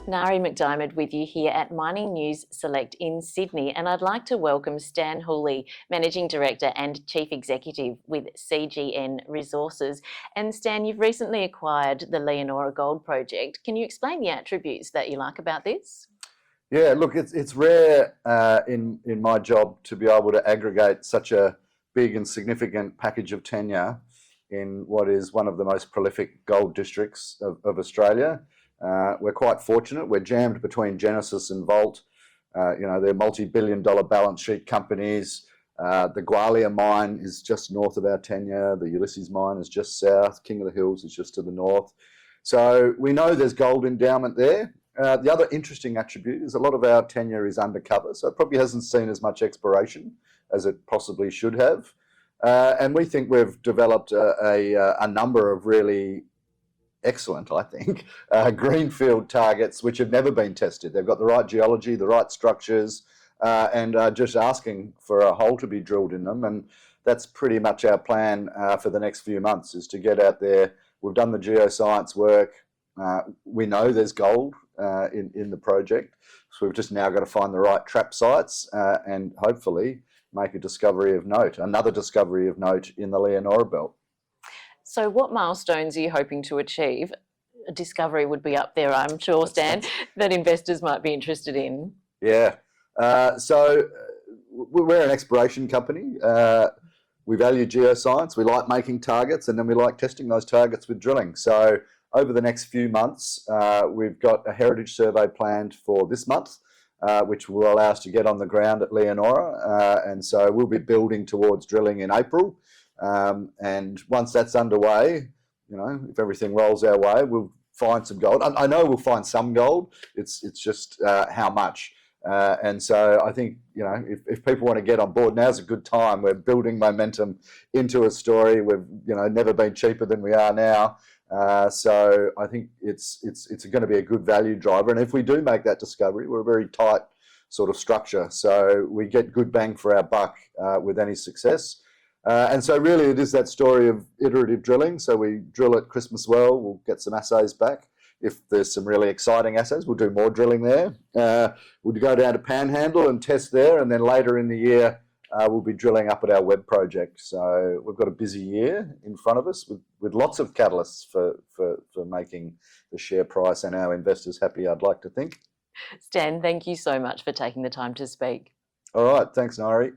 Nari McDiarmid with you here at Mining News Select in Sydney, and I'd like to welcome Stan Wholley, Managing Director and Chief Executive with CGN Resources. And Stan, you've recently acquired the Leonora Gold Project. Can you explain the attributes that you like about this? Yeah, look, it's rare in my job to be able to aggregate such a big and significant package of tenure in what is one of the most prolific gold districts of Australia. We're quite fortunate. We're jammed between Genesis and Vault. They're multi-billion-dollar balance sheet companies. The Wholley mine is just north of our tenure. The Ulysses mine is just south. King of the Hills is just to the north. So we know there's gold endowment there. The other interesting attribute is a lot of our tenure is undercover, so it probably hasn't seen as much exploration as it possibly should have. And we think we've developed a number of really excellent, I think, greenfield targets which have never been tested. They've got the right geology, the right structures, and just asking for a hole to be drilled in them. And that's pretty much our plan for the next few months, is to get out there. We've done the geoscience work. We know there's gold in the project, so we've just now got to find the right trap sites and hopefully make a discovery of note, another discovery of note in the Leonora belt. So what milestones are you hoping to achieve? A discovery would be up there, I'm sure, Stan, that investors might be interested in. Yeah. So we're an exploration company. We value geoscience. We like making targets, and then we like testing those targets with drilling. So over the next few months, we've got a heritage survey planned for this month, which will allow us to get on the ground at Leonora. And so we'll be building towards drilling in April. And once that's underway, if everything rolls our way, we'll find some gold. I know we'll find some gold. It's just how much. And so I think, if people want to get on board, now's a good time. We're building momentum into a story. We've, never been cheaper than we are now. So I think it's going to be a good value driver. And if we do make that discovery, we're a very tight sort of structure. So we get good bang for our buck with any success. And so really it is that story of iterative drilling. So we drill at Christmas Well, we'll get some assays back. If there's some really exciting assays, we'll do more drilling there. We'll go down to Panhandle and test there, and then later in the year we'll be drilling up at our web project. So we've got a busy year in front of us with lots of catalysts for making the share price and our investors happy, I'd like to think. Stan, thank you so much for taking the time to speak. All right, thanks, Nari.